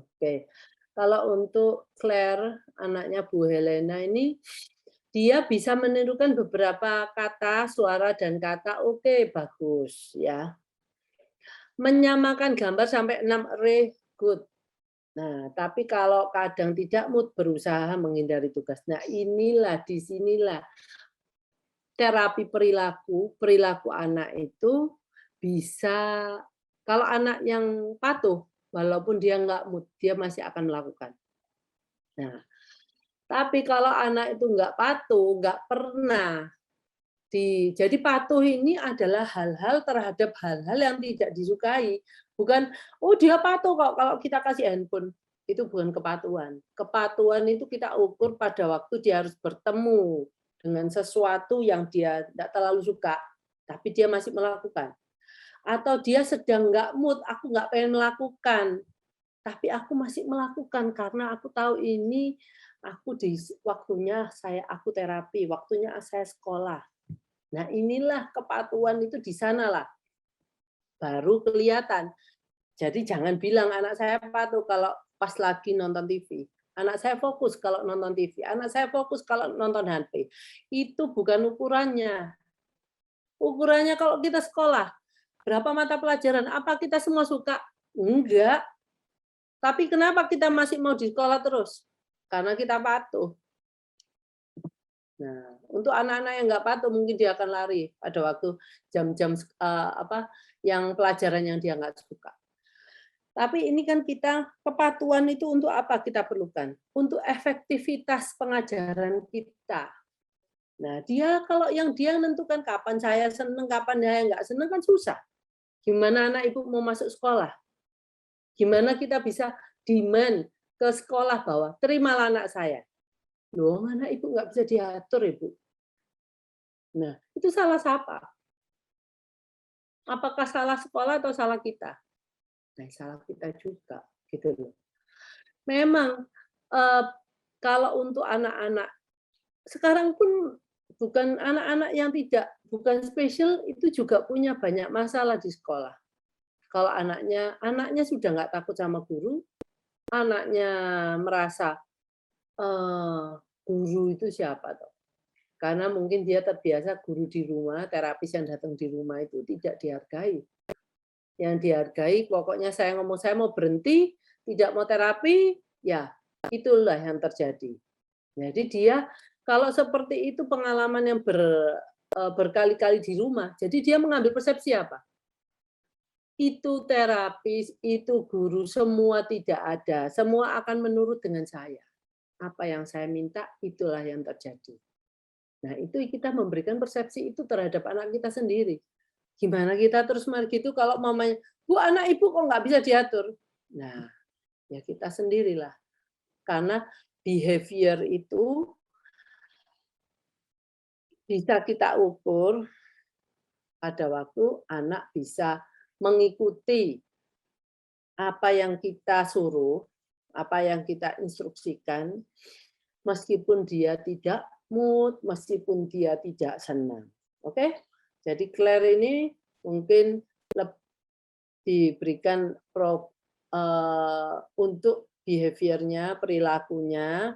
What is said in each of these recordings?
Oke. Kalau untuk Claire, anaknya Bu Helena ini, dia bisa menirukan beberapa kata, suara dan kata, oke, bagus ya. Menyamakan gambar sampai 6 array, good. Nah, tapi kalau kadang tidak mood, berusaha menghindari tugas. Nah, inilah, disinilah terapi perilaku, perilaku anak itu bisa, kalau anak yang patuh, walaupun dia nggak mood, dia masih akan melakukan. Nah, tapi kalau anak itu nggak patuh, nggak pernah jadi patuh ini adalah hal-hal terhadap hal-hal yang tidak disukai. Bukan, oh dia patuh kok kalau kita kasih handphone. Itu bukan kepatuhan. Kepatuhan itu kita ukur pada waktu dia harus bertemu dengan sesuatu yang dia tidak terlalu suka, tapi dia masih melakukan. Atau dia sedang nggak mood, aku nggak pengen melakukan, tapi aku masih melakukan karena aku tahu ini aku di waktunya aku terapi, waktunya saya sekolah. Nah, inilah kepatuhan itu di sanalah baru kelihatan. Jadi jangan bilang anak saya patuh kalau pas lagi nonton TV. Anak saya fokus kalau nonton TV, anak saya fokus kalau nonton HP. Itu bukan ukurannya. Ukurannya kalau kita sekolah, berapa mata pelajaran? Apa kita semua suka? Enggak. Tapi kenapa kita masih mau di sekolah terus? Karena kita patuh. Nah, untuk anak-anak yang nggak patuh mungkin dia akan lari pada waktu jam-jam yang pelajaran yang dia nggak suka. Tapi ini kan kita kepatuhan itu untuk apa kita perlukan? Untuk efektivitas pengajaran kita. Nah, dia kalau yang dia menentukan kapan saya seneng, kapan saya nggak seneng kan susah. Gimana anak ibu mau masuk sekolah? Gimana kita bisa demand ke sekolah bahwa terimalah anak saya. Loh, anak ibu nggak bisa diatur, Ibu. Nah, itu salah siapa? Apakah salah sekolah atau salah kita? Nah, salah kita juga, gitu loh. Memang kalau untuk anak-anak sekarang pun bukan anak-anak yang bukan spesial itu juga punya banyak masalah di sekolah. Kalau anaknya sudah nggak takut sama guru, anaknya merasa guru itu siapa toh? Karena mungkin dia terbiasa guru di rumah, terapis yang datang di rumah itu tidak dihargai. Yang dihargai pokoknya saya ngomong saya mau berhenti, tidak mau terapi, ya itulah yang terjadi. Jadi dia kalau seperti itu pengalaman yang berkali-kali di rumah, jadi dia mengambil persepsi apa? Itu terapis, itu guru, semua tidak ada. Semua akan menurut dengan saya. Apa yang saya minta, itulah yang terjadi. Nah, itu kita memberikan persepsi itu terhadap anak kita sendiri. Gimana kita terus gitu kalau mamanya, Bu, anak ibu kok nggak bisa diatur? Nah, ya kita sendirilah. Karena behavior itu bisa kita ukur pada waktu anak bisa mengikuti apa yang kita suruh, apa yang kita instruksikan, meskipun dia tidak mood, meskipun dia tidak senang. Oke? Jadi Claire ini mungkin diberikan untuk behavior-nya, perilakunya.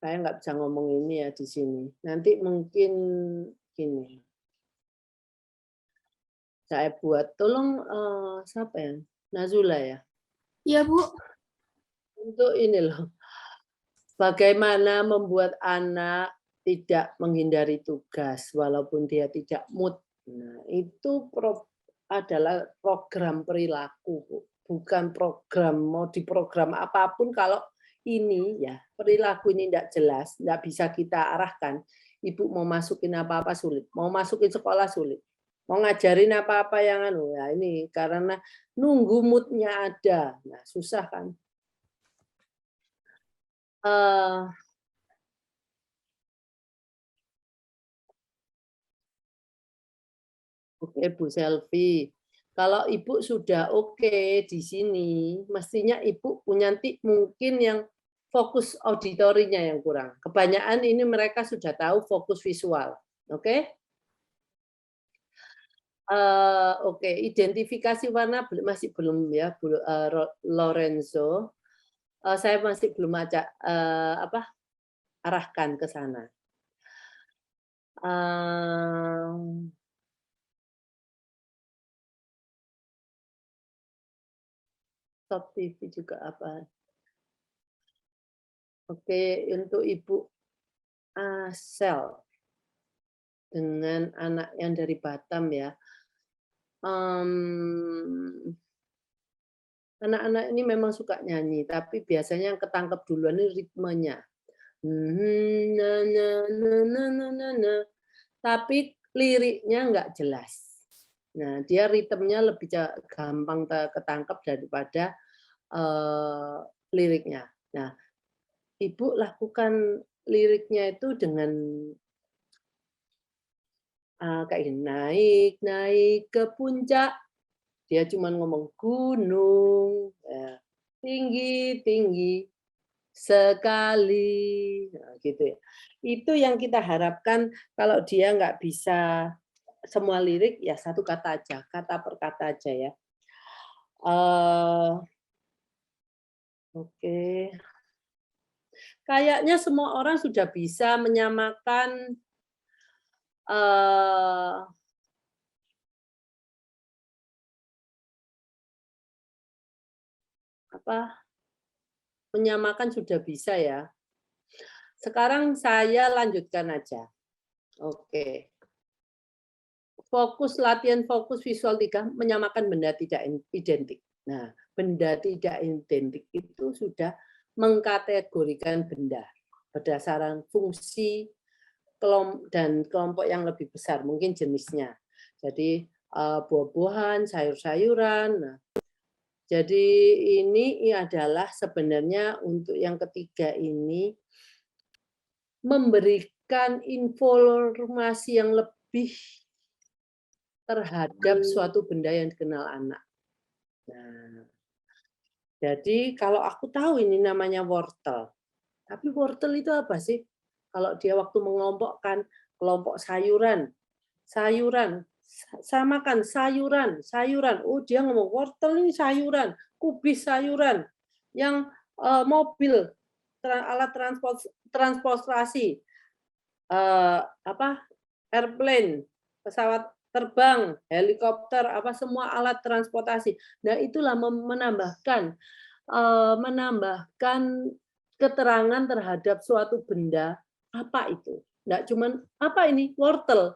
Saya nggak bisa ngomong ini ya di sini. Nanti mungkin gini. Saya buat, tolong siapa ya? Nazula ya? Iya, Bu. Untuk ini loh, bagaimana membuat anak tidak menghindari tugas walaupun dia tidak mood. Nah, itu adalah program perilaku, bukan program mau diprogram apapun kalau ini ya perilaku ini tidak jelas, tidak bisa kita arahkan. Ibu mau masukin apa-apa sulit, mau masukin sekolah sulit, mau ngajarin apa-apa yang ya ini karena nunggu moodnya ada, nah susah kan. Oke, Bu Selvi. Kalau Ibu sudah oke di sini, mestinya Ibu punya mungkin yang fokus auditorinya yang kurang. Kebanyakan ini mereka sudah tahu fokus visual. Oke? Oke, identifikasi warna masih belum ya, Lorenzo. Saya masih belum arahkan ke sana. Stop TV juga apa? Oke, untuk Ibu Asel dengan anak yang dari Batam ya. Anak-anak ini memang suka nyanyi, tapi biasanya yang ketangkep duluan ini ritmenya. Na na na na na na na. Tapi liriknya nggak jelas. Nah, dia ritmenya lebih gampang ketangkep daripada liriknya. Nah, Ibu lakukan liriknya itu dengan kayak gini, naik naik ke puncak, dia cuma ngomong gunung, ya, tinggi tinggi sekali, nah, gitu ya. Itu yang kita harapkan kalau dia nggak bisa semua lirik, ya satu kata aja, kata per kata aja ya. Oke. Kayaknya semua orang sudah bisa menyamakan menyamakan sudah bisa ya. Sekarang saya lanjutkan aja. Oke. Latihan fokus visual 3 menyamakan benda tidak identik. Nah, benda tidak identik itu sudah mengkategorikan benda berdasarkan fungsi dan kelompok yang lebih besar, mungkin jenisnya. Jadi buah-buahan, sayur-sayuran. Nah, jadi ini adalah sebenarnya untuk yang ketiga ini memberikan informasi yang lebih terhadap suatu benda yang dikenal anak. Nah, jadi kalau aku tahu ini namanya wortel, tapi wortel itu apa sih? Kalau dia waktu mengelompokkan kelompok sayuran, samakan sayuran, sayuran. Oh, dia ngomong wortel ini sayuran, kubis sayuran, yang mobil, alat transportasi, airplane, pesawat terbang, helikopter, semua alat transportasi. Nah, itulah menambahkan keterangan terhadap suatu benda, apa itu. Nggak cuman, apa ini? Wortel.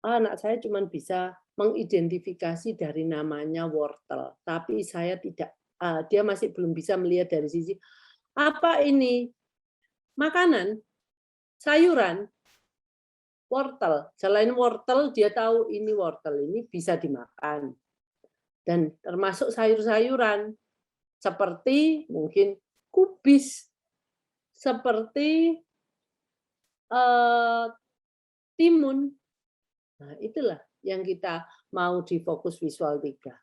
Anak saya cuma bisa mengidentifikasi dari namanya wortel, tapi saya tidak, dia masih belum bisa melihat dari sisi, apa ini? Makanan, sayuran, wortel. Selain wortel, dia tahu ini wortel, ini bisa dimakan. Dan termasuk sayur-sayuran, seperti mungkin kubis, seperti timun. Nah, itulah yang kita mau di fokus visual 3.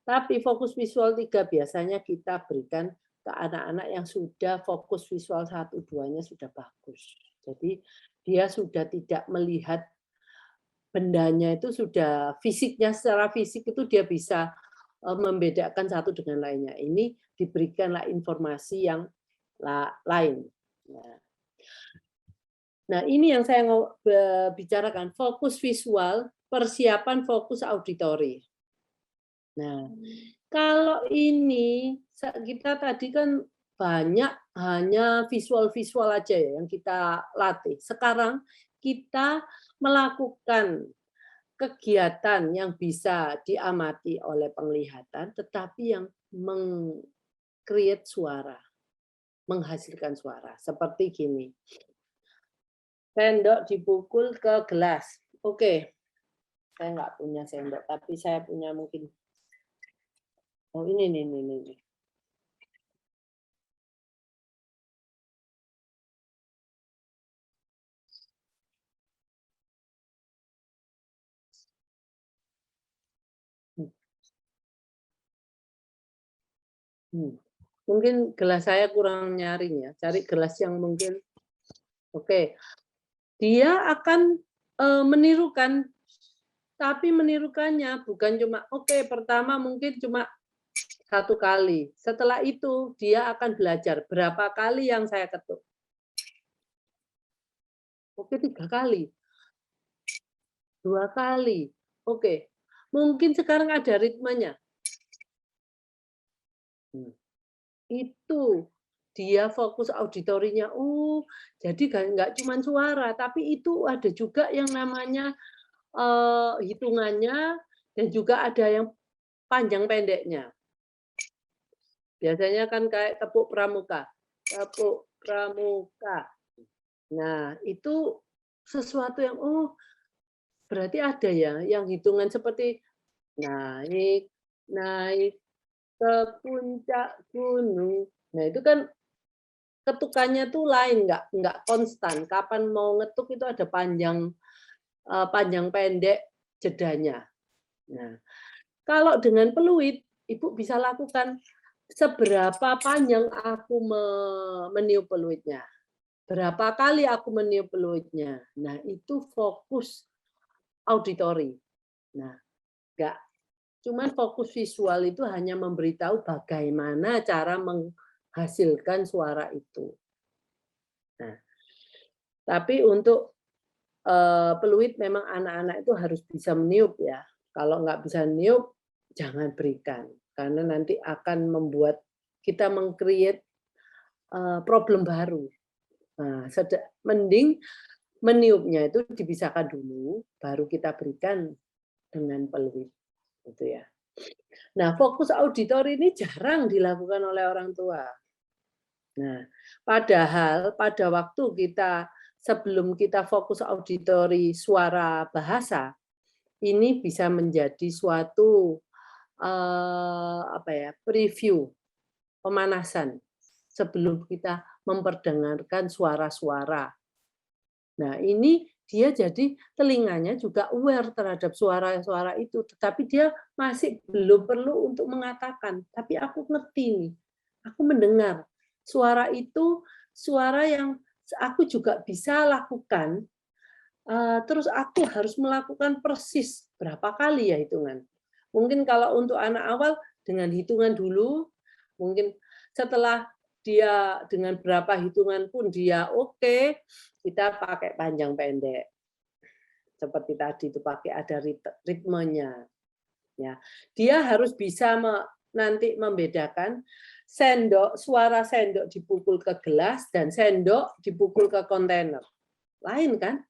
Tapi fokus visual 3 biasanya kita berikan ke anak-anak yang sudah fokus visual 1, 2-nya sudah bagus. Jadi dia sudah tidak melihat bendanya, itu sudah fisiknya, secara fisik itu dia bisa membedakan satu dengan lainnya. Ini diberikanlah informasi yang lain. Nah, ini yang saya mau bicarakan, fokus visual, persiapan fokus auditori. Nah, kalau ini kita tadi kan banyak hanya visual-visual aja ya yang kita latih. Sekarang kita melakukan kegiatan yang bisa diamati oleh penglihatan, tetapi yang meng-create suara, menghasilkan suara. Seperti gini. Sendok dipukul ke gelas. Oke, saya nggak punya sendok, tapi saya punya mungkin. Oh, ini. Mungkin gelas saya kurang nyaring ya. Cari gelas yang mungkin. Oke. Dia akan menirukan tapi menirukannya bukan cuma oke, pertama mungkin cuma 1 kali. Setelah itu dia akan belajar berapa kali yang saya ketuk. Oke 3 kali, 2 kali, oke. Mungkin sekarang ada ritmenya. Itu, dia fokus auditorinya, oh jadi nggak cuma suara, tapi itu ada juga yang namanya, hitungannya dan juga ada yang panjang pendeknya. Biasanya kan kayak tepuk pramuka, tepuk pramuka. Nah, itu sesuatu yang, oh berarti ada ya yang hitungan seperti naik naik ke puncak gunung. Nah, itu kan ketukannya tuh lain, nggak konstan. Kapan mau ngetuk itu ada panjang pendek jedanya. Nah, kalau dengan peluit, Ibu bisa lakukan seberapa panjang aku meniup peluitnya, berapa kali aku meniup peluitnya. Nah, itu fokus auditori. Nah, nggak cuman fokus visual itu hanya memberitahu bagaimana cara menghasilkan suara itu. Nah, tapi untuk peluit memang anak-anak itu harus bisa meniup ya. Kalau nggak bisa meniup, jangan berikan. Karena nanti akan membuat kita meng-create problem baru. Nah, mending meniupnya itu dipisahkan dulu, baru kita berikan dengan peluit. Gitu ya. Nah, fokus auditori ini jarang dilakukan oleh orang tua. Nah, padahal pada waktu sebelum kita fokus auditori suara bahasa, ini bisa menjadi suatu preview, pemanasan sebelum kita memperdengarkan suara-suara. Nah, ini dia jadi telinganya juga aware terhadap suara-suara itu, tetapi dia masih belum perlu untuk mengatakan, tapi aku ngerti nih, aku mendengar. Suara itu suara yang aku juga bisa lakukan, terus aku harus melakukan persis berapa kali ya hitungan. Mungkin kalau untuk anak awal dengan hitungan dulu, mungkin setelah dia dengan berapa hitungan pun dia oke, kita pakai panjang pendek. Seperti tadi itu pakai ada ritmenya. Ya. Dia harus bisa nanti membedakan suara sendok dipukul ke gelas dan sendok dipukul ke kontainer. Lain kan?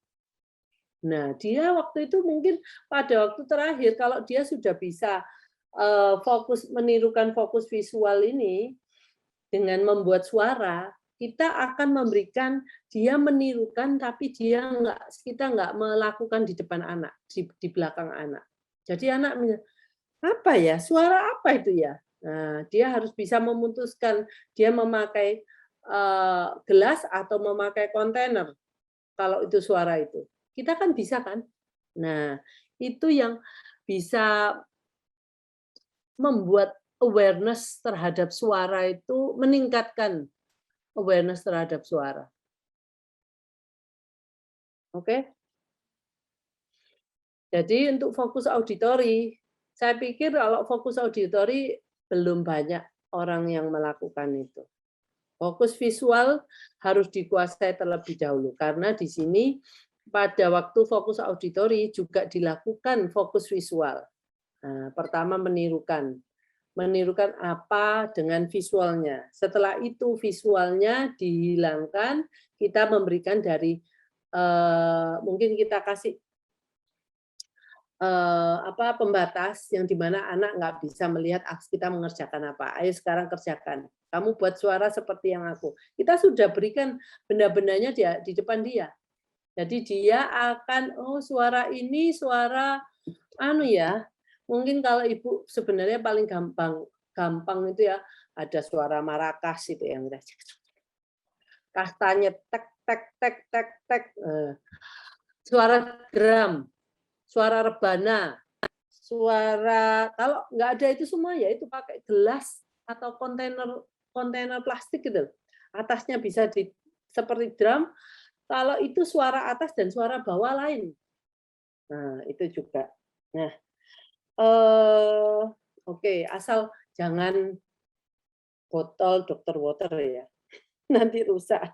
Nah, dia waktu itu mungkin pada waktu terakhir kalau dia sudah bisa menirukan fokus visual ini dengan membuat suara, kita akan memberikan dia menirukan tapi kita nggak melakukan di depan anak, di belakang anak. Jadi anak apa ya, suara apa itu ya? Nah, dia harus bisa memutuskan dia memakai gelas atau memakai kontainer kalau itu suara itu. Kita kan bisa kan? Nah, itu yang bisa membuat awareness terhadap suara itu meningkatkan awareness terhadap suara. Oke? Jadi untuk fokus auditori, saya pikir kalau fokus auditori belum banyak orang yang melakukan itu. Fokus visual harus dikuasai terlebih dahulu karena di sini pada waktu fokus auditori juga dilakukan fokus visual. Nah, pertama menirukan apa dengan visualnya. Setelah itu visualnya dihilangkan, kita memberikan dari mungkin kita kasih pembatas yang dimana anak nggak bisa melihat kita mengerjakan apa. Ayo sekarang kerjakan. Kamu buat suara seperti yang aku. Kita sudah berikan benda-bendanya di depan dia. Jadi dia akan, oh suara ini suara mungkin kalau ibu sebenarnya paling gampang itu ya ada suara marakas itu yang kastanya tek tek tek tek tek, suara drum, suara rebana, suara kalau nggak ada itu semua ya itu pakai gelas atau kontainer plastik gitu. Atasnya bisa seperti drum, kalau itu suara atas dan suara bawah lain. Nah, itu juga. Nah, oke, asal jangan botol Dokter Water ya, nanti rusak.